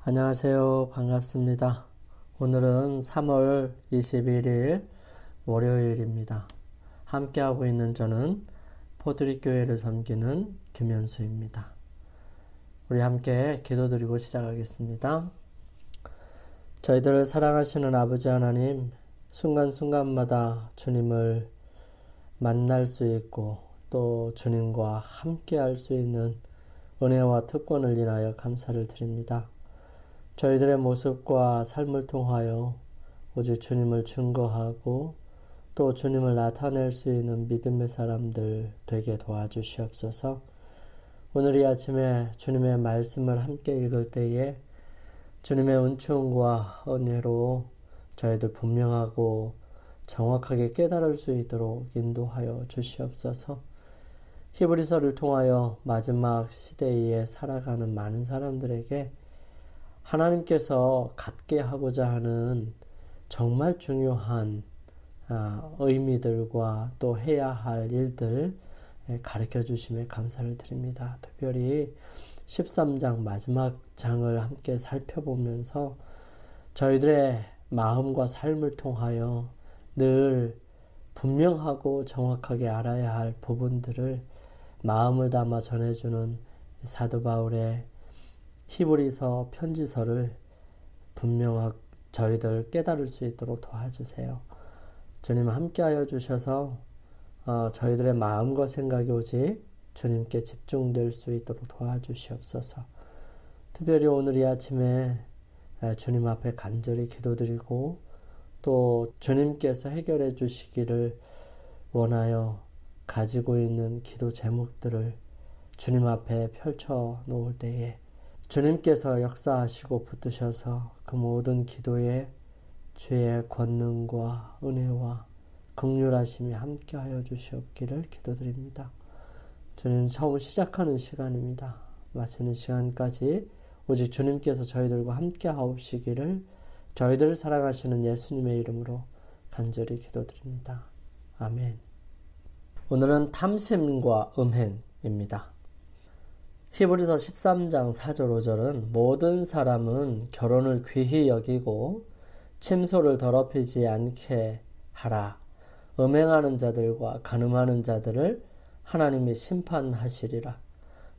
안녕하세요. 반갑습니다. 오늘은 3월 21일 월요일입니다. 함께하고 있는 저는 포드릭교회를 섬기는 김현수입니다. 우리 함께 기도드리고 시작하겠습니다. 저희들을 사랑하시는 아버지 하나님, 순간순간마다 주님을 만날 수 있고 또 주님과 함께할 수 있는 은혜와 특권을 인하여 감사를 드립니다. 저희들의 모습과 삶을 통하여 오직 주님을 증거하고 또 주님을 나타낼 수 있는 믿음의 사람들 되게 도와주시옵소서. 오늘 이 아침에 주님의 말씀을 함께 읽을 때에 주님의 은총과 은혜로 저희들 분명하고 정확하게 깨달을 수 있도록 인도하여 주시옵소서. 히브리서를 통하여 마지막 시대에 살아가는 많은 사람들에게 하나님께서 갖게 하고자 하는 정말 중요한 의미들과 또 해야 할 일들 가르쳐 주심에 감사를 드립니다. 특별히 13장 마지막 장을 함께 살펴보면서 저희들의 마음과 삶을 통하여 늘 분명하고 정확하게 알아야 할 부분들을 마음을 담아 전해주는 사도 바울의 히브리서 편지서를 분명하게 저희들 깨달을 수 있도록 도와주세요. 주님 함께하여 주셔서 저희들의 마음과 생각이 오직 주님께 집중될 수 있도록 도와주시옵소서. 특별히 오늘 이 아침에 주님 앞에 간절히 기도드리고 또 주님께서 해결해 주시기를 원하여 가지고 있는 기도 제목들을 주님 앞에 펼쳐 놓을 때에 주님께서 역사하시고 붙드셔서 그 모든 기도에 주의 권능과 은혜와 긍휼하심이 함께하여 주시옵기를 기도드립니다. 주님 처음 시작하는 시간입니다. 마치는 시간까지 오직 주님께서 저희들과 함께하옵시기를 저희들을 사랑하시는 예수님의 이름으로 간절히 기도드립니다. 아멘. 오늘은 탐심과 음행입니다. 히브리서 13장 4절 5절은 모든 사람은 결혼을 귀히 여기고 침소를 더럽히지 않게 하라. 음행하는 자들과 간음하는 자들을 하나님이 심판하시리라.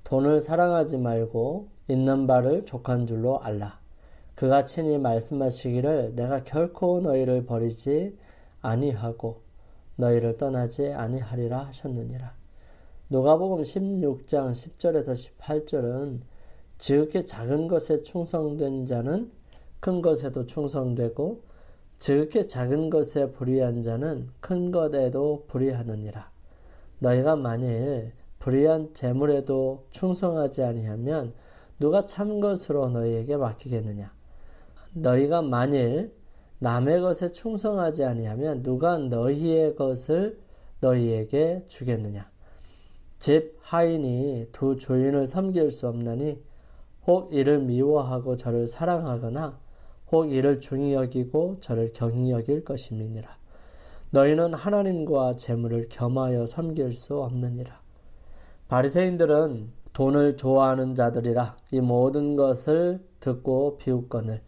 돈을 사랑하지 말고 있는 바를 족한 줄로 알라. 그가 친히 말씀하시기를 내가 결코 너희를 버리지 아니하고 너희를 떠나지 아니하리라 하셨느니라. 누가복음 16장 10절에서 18절은 지극히 작은 것에 충성된 자는 큰 것에도 충성되고 지극히 작은 것에 불의한 자는 큰 것에도 불의하느니라. 너희가 만일 불의한 재물에도 충성하지 아니하면 누가 참 것으로 너희에게 맡기겠느냐. 너희가 만일 남의 것에 충성하지 아니하면 누가 너희의 것을 너희에게 주겠느냐. 집 하인이 두 주인을 섬길 수 없나니 혹 이를 미워하고 저를 사랑하거나 혹 이를 중히 여기고 저를 경히 여길 것임이니라. 너희는 하나님과 재물을 겸하여 섬길 수 없느니라. 바리새인들은 돈을 좋아하는 자들이라 이 모든 것을 듣고 비웃거늘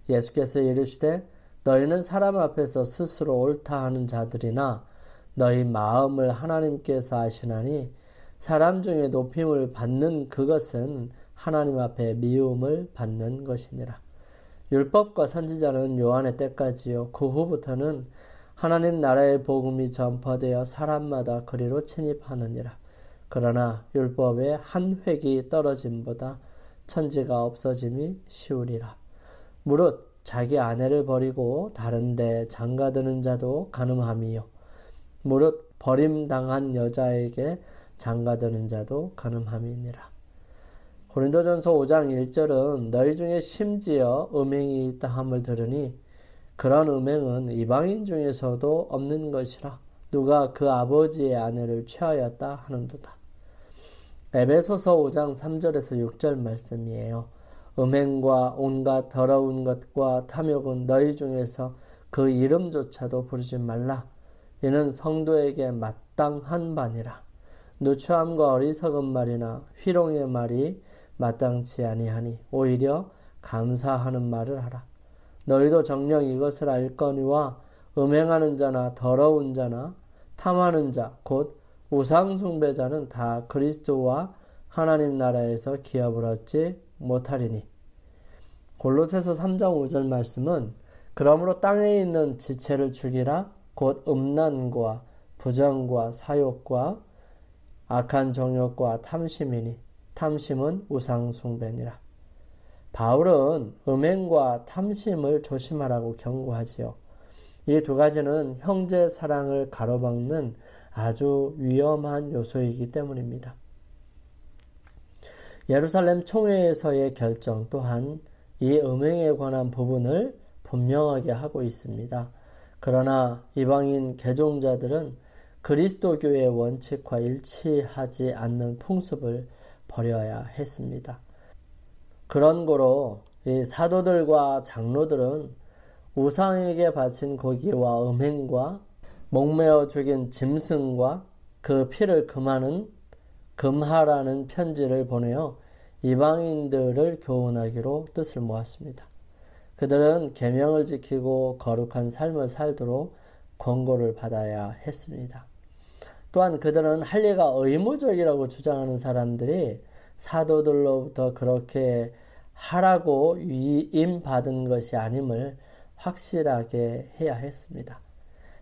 예수께서 이르시되 너희는 사람 앞에서 스스로 옳다 하는 자들이나 너희 마음을 하나님께서 아시나니 사람 중에 높임을 받는 그것은 하나님 앞에 미움을 받는 것이니라. 율법과 선지자는 요한의 때까지요. 그 후부터는 하나님 나라의 복음이 전파되어 사람마다 그리로 침입하느니라. 그러나 율법의 한 획이 떨어짐보다 천지가 없어짐이 쉬우리라. 무릇 자기 아내를 버리고 다른 데 장가드는 자도 간음함이요. 무릇 버림당한 여자에게 장가드는 자도 간음함이니라. 고린도전서 5장 1절은 너희 중에 심지어 음행이 있다 함을 들으니 그런 음행은 이방인 중에서도 없는 것이라 누가 그 아버지의 아내를 취하였다 하는도다. 에베소서 5장 3절에서 6절 말씀이에요. 음행과 온갖 더러운 것과 탐욕은 너희 중에서 그 이름조차도 부르지 말라. 이는 성도에게 마땅한 바니라. 누추함과 어리석은 말이나 희롱의 말이 마땅치 아니하니 오히려 감사하는 말을 하라. 너희도 정녕 이것을 알거니와 음행하는 자나 더러운 자나 탐하는 자 곧 우상 숭배자는 다 그리스도와 하나님 나라에서 기업을 얻지 못하리니. 골로새서 3장 5절 말씀은 그러므로 땅에 있는 지체를 죽이라 곧 음란과 부정과 사욕과 악한 정욕과 탐심이니 탐심은 우상 숭배니라. 바울은 음행과 탐심을 조심하라고 경고하지요. 이 두 가지는 형제 사랑을 가로막는 아주 위험한 요소이기 때문입니다. 예루살렘 총회에서의 결정 또한 이 음행에 관한 부분을 분명하게 하고 있습니다. 그러나 이방인 개종자들은 그리스도교의 원칙과 일치하지 않는 풍습을 버려야 했습니다. 그런 고로 이 사도들과 장로들은 우상에게 바친 고기와 음행과 목매어 죽인 짐승과 그 피를 금하라는 편지를 보내어 이방인들을 교훈하기로 뜻을 모았습니다. 그들은 계명을 지키고 거룩한 삶을 살도록 권고를 받아야 했습니다. 또한 그들은 할례가 의무적이라고 주장하는 사람들이 사도들로부터 그렇게 하라고 위임받은 것이 아님을 확실하게 해야 했습니다.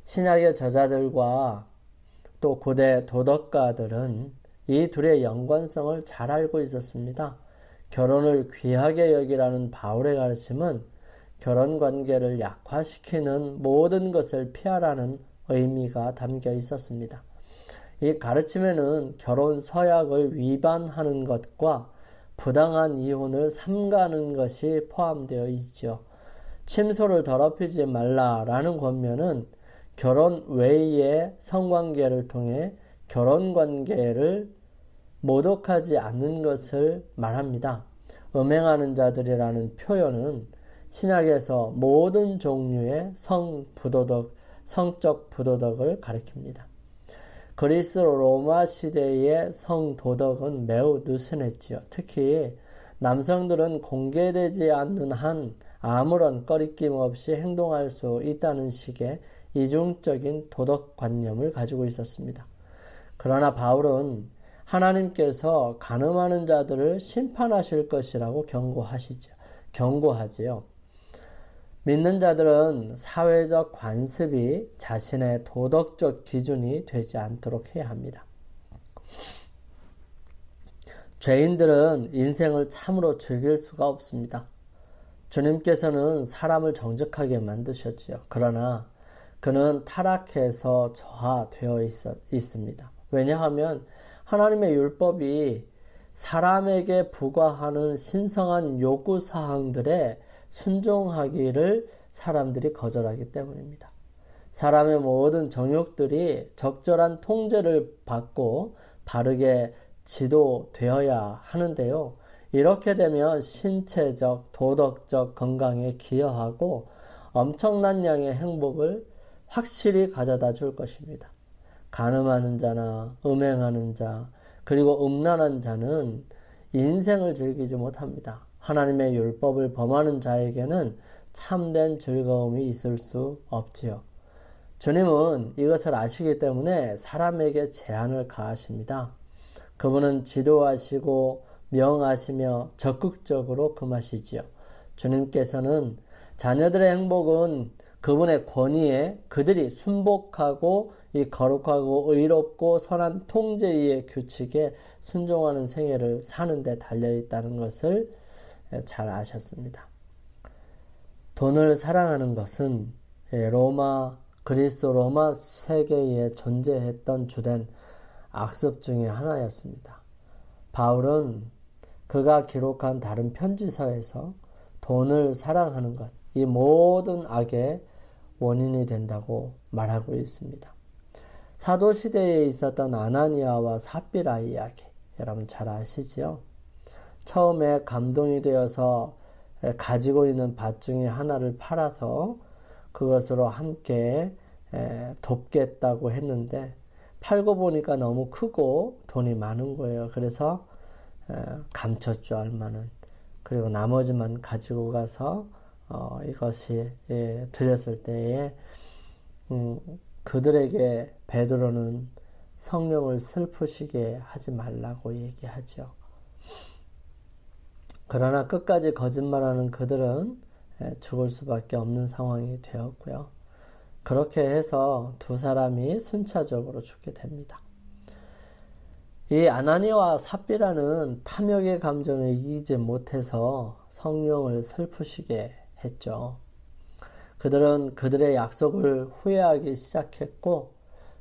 신약의 저자들과 또 고대 도덕가들은 이 둘의 연관성을 잘 알고 있었습니다. 결혼을 귀하게 여기라는 바울의 가르침은 결혼관계를 약화시키는 모든 것을 피하라는 의미가 담겨 있었습니다. 이 가르침에는 결혼 서약을 위반하는 것과 부당한 이혼을 삼가는 것이 포함되어 있죠. 침소를 더럽히지 말라라는 권면은 결혼 외의 성관계를 통해 결혼관계를 모독하지 않는 것을 말합니다. 음행하는 자들이라는 표현은 신약에서 모든 종류의 성적 부도덕을 가리킵니다. 그리스 로마 시대의 성도덕은 매우 느슨했지요. 특히 남성들은 공개되지 않는 한 아무런 꺼리낌 없이 행동할 수 있다는 식의 이중적인 도덕관념을 가지고 있었습니다. 그러나 바울은 하나님께서 간음하는 자들을 심판하실 것이라고 경고하지요. 믿는 자들은 사회적 관습이 자신의 도덕적 기준이 되지 않도록 해야 합니다. 죄인들은 인생을 참으로 즐길 수가 없습니다. 주님께서는 사람을 정직하게 만드셨지요. 그러나 그는 타락해서 저하되어 있습니다. 왜냐하면 하나님의 율법이 사람에게 부과하는 신성한 요구사항들에 순종하기를 사람들이 거절하기 때문입니다. 사람의 모든 정욕들이 적절한 통제를 받고 바르게 지도되어야 하는데요. 이렇게 되면 신체적, 도덕적 건강에 기여하고 엄청난 양의 행복을 확실히 가져다 줄 것입니다. 간음하는 자나 음행하는 자, 그리고 음란한 자는 인생을 즐기지 못합니다. 하나님의 율법을 범하는 자에게는 참된 즐거움이 있을 수 없지요. 주님은 이것을 아시기 때문에 사람에게 제한을 가하십니다. 그분은 지도하시고 명하시며 적극적으로 금하시지요. 주님께서는 자녀들의 행복은 그분의 권위에 그들이 순복하고 이 거룩하고 의롭고 선한 통제의 규칙에 순종하는 생애를 사는 데 달려있다는 것을 잘 아셨습니다. 돈을 사랑하는 것은 그리스 로마 세계에 존재했던 주된 악습 중에 하나였습니다. 바울은 그가 기록한 다른 편지서에서 돈을 사랑하는 것, 이 모든 악의 원인이 된다고 말하고 있습니다. 사도시대에 있었던 아나니아와 삽비라 이야기, 여러분 잘 아시죠? 처음에 감동이 되어서 가지고 있는 밭 중에 하나를 팔아서 그것으로 함께 돕겠다고 했는데 팔고 보니까 너무 크고 돈이 많은 거예요. 그래서 감췄죠, 얼마는. 그리고 나머지만 가지고 가서 이것이 드렸을 때에 그들에게 베드로는 성령을 슬프시게 하지 말라고 얘기하죠. 그러나 끝까지 거짓말하는 그들은 죽을 수밖에 없는 상황이 되었고요. 그렇게 해서 두 사람이 순차적으로 죽게 됩니다. 이 아나니아와 삽비라는 탐욕의 감정을 이기지 못해서 성령을 슬프시게 했죠. 그들은 그들의 약속을 후회하기 시작했고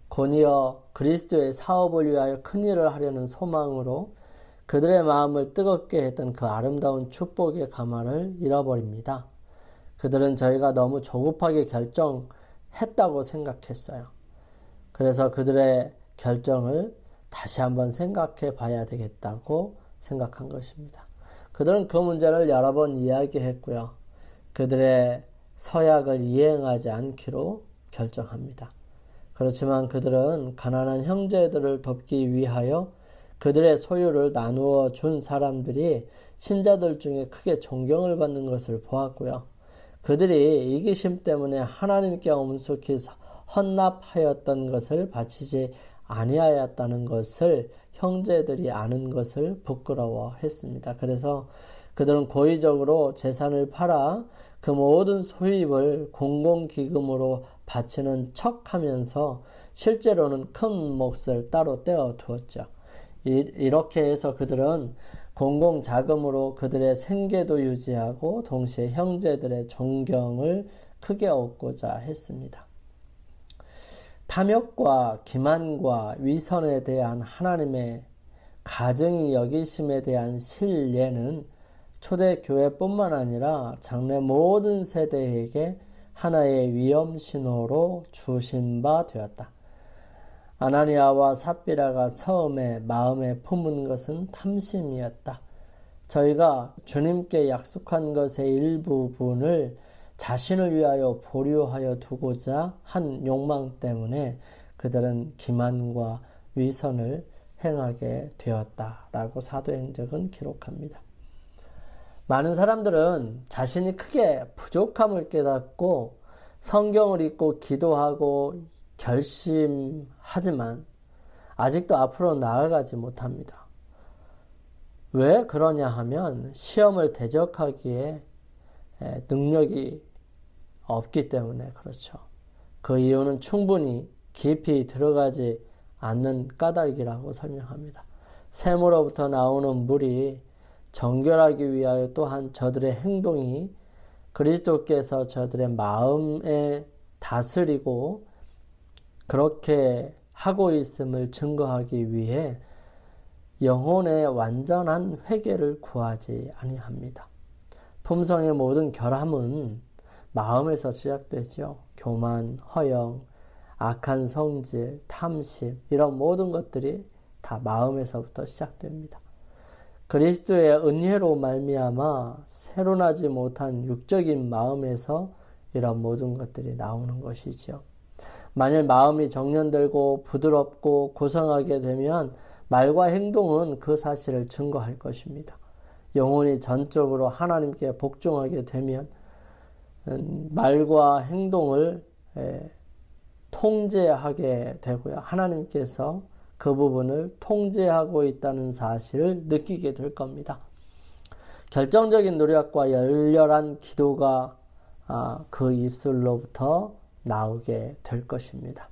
곧이어 그리스도의 사업을 위하여 큰일을 하려는 소망으로 그들의 마음을 뜨겁게 했던 그 아름다운 축복의 가마를 잃어버립니다. 그들은 저희가 너무 조급하게 결정했다고 생각했어요. 그래서 그들의 결정을 다시 한번 생각해 봐야 되겠다고 생각한 것입니다. 그들은 그 문제를 여러 번 이야기했고요. 그들의 서약을 이행하지 않기로 결정합니다. 그렇지만 그들은 가난한 형제들을 돕기 위하여 그들의 소유를 나누어 준 사람들이 신자들 중에 크게 존경을 받는 것을 보았고요. 그들이 이기심 때문에 하나님께 엄숙히 헌납하였던 것을 바치지 아니하였다는 것을 형제들이 아는 것을 부끄러워했습니다. 그래서 그들은 고의적으로 재산을 팔아 그 모든 소유입을 공공기금으로 바치는 척하면서 실제로는 큰 몫을 따로 떼어 두었죠. 이렇게 해서 그들은 공공자금으로 그들의 생계도 유지하고 동시에 형제들의 존경을 크게 얻고자 했습니다. 탐욕과 기만과 위선에 대한 하나님의 가증히 여기심에 대한 신뢰는 초대교회뿐만 아니라 장래 모든 세대에게 하나의 위험신호로 주신 바 되었다. 아나니아와 삽비라가 처음에 마음에 품은 것은 탐심이었다. 저희가 주님께 약속한 것의 일부분을 자신을 위하여 보류하여 두고자 한 욕망 때문에 그들은 기만과 위선을 행하게 되었다라고 사도행전은 기록합니다. 많은 사람들은 자신이 크게 부족함을 깨닫고 성경을 읽고 기도하고 결심하지만 아직도 앞으로 나아가지 못합니다. 왜 그러냐 하면 시험을 대적하기에 능력이 없기 때문에 그렇죠. 그 이유는 충분히 깊이 들어가지 않는 까닭이라고 설명합니다. 샘으로부터 나오는 물이 정결하기 위하여 또한 저들의 행동이 그리스도께서 저들의 마음에 다스리고 그렇게 하고 있음을 증거하기 위해 영혼의 완전한 회개를 구하지 아니합니다. 품성의 모든 결함은 마음에서 시작되죠. 교만, 허영, 악한 성질, 탐심 이런 모든 것들이 다 마음에서부터 시작됩니다. 그리스도의 은혜로 말미암아 새로 나지 못한 육적인 마음에서 이런 모든 것들이 나오는 것이죠. 만일 마음이 정련되고 부드럽고 고상하게 되면 말과 행동은 그 사실을 증거할 것입니다. 영혼이 전적으로 하나님께 복종하게 되면 말과 행동을 통제하게 되고요. 하나님께서 그 부분을 통제하고 있다는 사실을 느끼게 될 겁니다. 결정적인 노력과 열렬한 기도가 그 입술로부터 나오게 될 것입니다.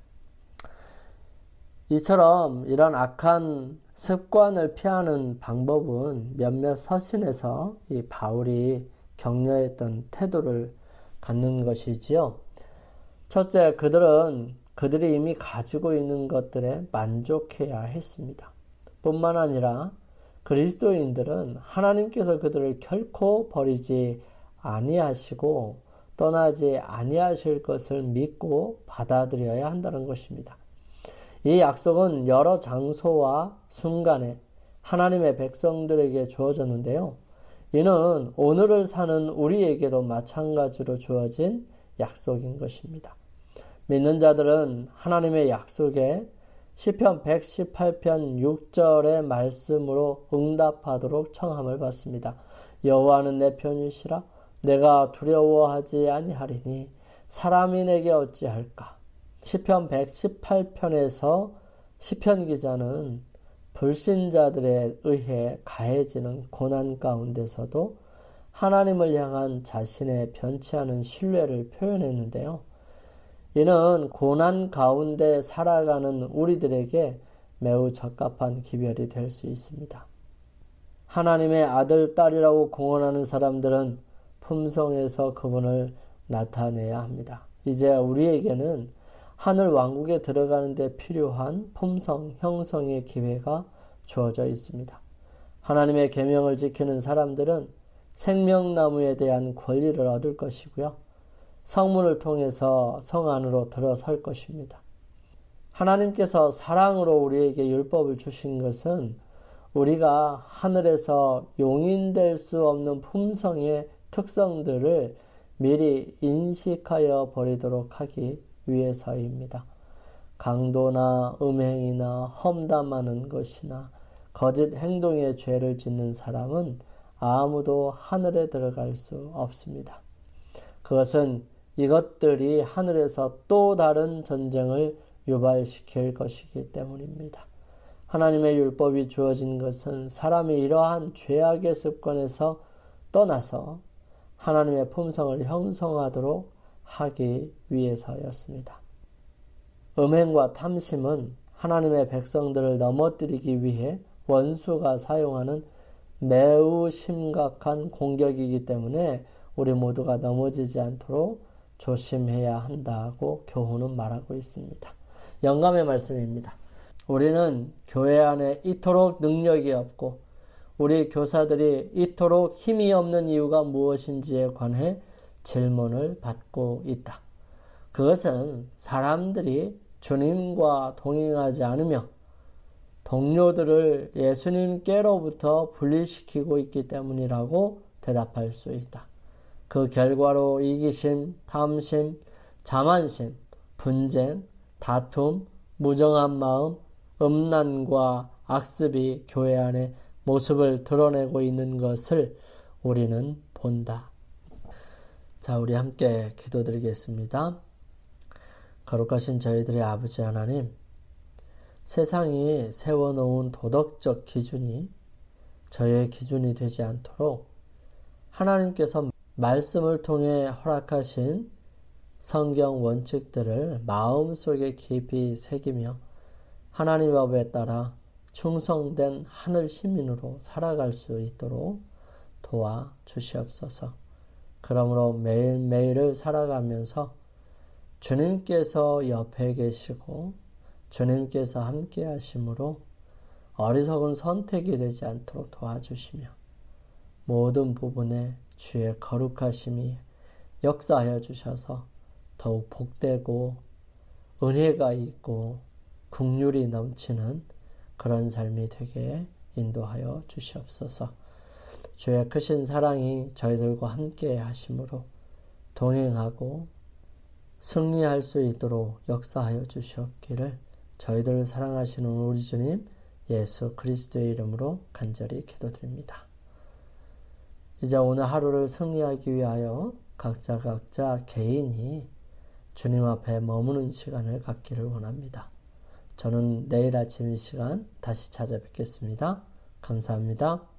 이처럼 이런 악한 습관을 피하는 방법은 몇몇 서신에서 이 바울이 격려했던 태도를 갖는 것이지요. 첫째, 그들이 이미 가지고 있는 것들에 만족해야 했습니다. 뿐만 아니라 그리스도인들은 하나님께서 그들을 결코 버리지 아니하시고 떠나지 아니하실 것을 믿고 받아들여야 한다는 것입니다. 이 약속은 여러 장소와 순간에 하나님의 백성들에게 주어졌는데요. 이는 오늘을 사는 우리에게도 마찬가지로 주어진 약속인 것입니다. 믿는 자들은 하나님의 약속에 시편 118편 6절의 말씀으로 응답하도록 청함을 받습니다. 여호와는 내 편이시라. 내가 두려워하지 아니하리니 사람이 내게 어찌할까. 시편 118편에서 시편 기자는 불신자들에 의해 가해지는 고난 가운데서도 하나님을 향한 자신의 변치 않은 신뢰를 표현했는데요. 이는 고난 가운데 살아가는 우리들에게 매우 적합한 기별이 될 수 있습니다. 하나님의 아들, 딸이라고 공언하는 사람들은 품성에서 그분을 나타내야 합니다. 이제 우리에게는 하늘 왕국에 들어가는 데 필요한 품성 형성의 기회가 주어져 있습니다. 하나님의 계명을 지키는 사람들은 생명나무에 대한 권리를 얻을 것이고요. 성문을 통해서 성 안으로 들어설 것입니다. 하나님께서 사랑으로 우리에게 율법을 주신 것은 우리가 하늘에서 용인될 수 없는 품성의 특성들을 미리 인식하여 버리도록 하기 위해서입니다. 강도나 음행이나 험담하는 것이나 거짓 행동의 죄를 짓는 사람은 아무도 하늘에 들어갈 수 없습니다. 그것은 이것들이 하늘에서 또 다른 전쟁을 유발시킬 것이기 때문입니다. 하나님의 율법이 주어진 것은 사람이 이러한 죄악의 습관에서 떠나서 하나님의 품성을 형성하도록 하기 위해서였습니다. 음행과 탐심은 하나님의 백성들을 넘어뜨리기 위해 원수가 사용하는 매우 심각한 공격이기 때문에 우리 모두가 넘어지지 않도록 조심해야 한다고 교훈은 말하고 있습니다. 영감의 말씀입니다. 우리는 교회 안에 이토록 능력이 없고 우리 교사들이 이토록 힘이 없는 이유가 무엇인지에 관해 질문을 받고 있다. 그것은 사람들이 주님과 동행하지 않으며 동료들을 예수님께로부터 분리시키고 있기 때문이라고 대답할 수 있다. 그 결과로 이기심, 탐심, 자만심, 분쟁, 다툼, 무정한 마음, 음란과 악습이 교회 안에 모습을 드러내고 있는 것을 우리는 본다. 자, 우리 함께 기도드리겠습니다. 거룩하신 저희들의 아버지 하나님, 세상이 세워놓은 도덕적 기준이 저희의 기준이 되지 않도록 하나님께서 말씀을 통해 허락하신 성경 원칙들을 마음속에 깊이 새기며 하나님의 법에 따라 충성된 하늘 시민으로 살아갈 수 있도록 도와주시옵소서. 그러므로 매일매일을 살아가면서 주님께서 옆에 계시고 주님께서 함께 하심으로 어리석은 선택이 되지 않도록 도와주시며 모든 부분에 주의 거룩하심이 역사하여 주셔서 더욱 복되고 은혜가 있고 긍휼이 넘치는 그런 삶이 되게 인도하여 주시옵소서. 주의 크신 사랑이 저희들과 함께 하심으로 동행하고 승리할 수 있도록 역사하여 주시옵기를 저희들을 사랑하시는 우리 주님 예수 그리스도의 이름으로 간절히 기도드립니다. 이제 오늘 하루를 승리하기 위하여 각자 개인이 주님 앞에 머무는 시간을 갖기를 원합니다. 저는 내일 아침 이 시간 다시 찾아뵙겠습니다. 감사합니다.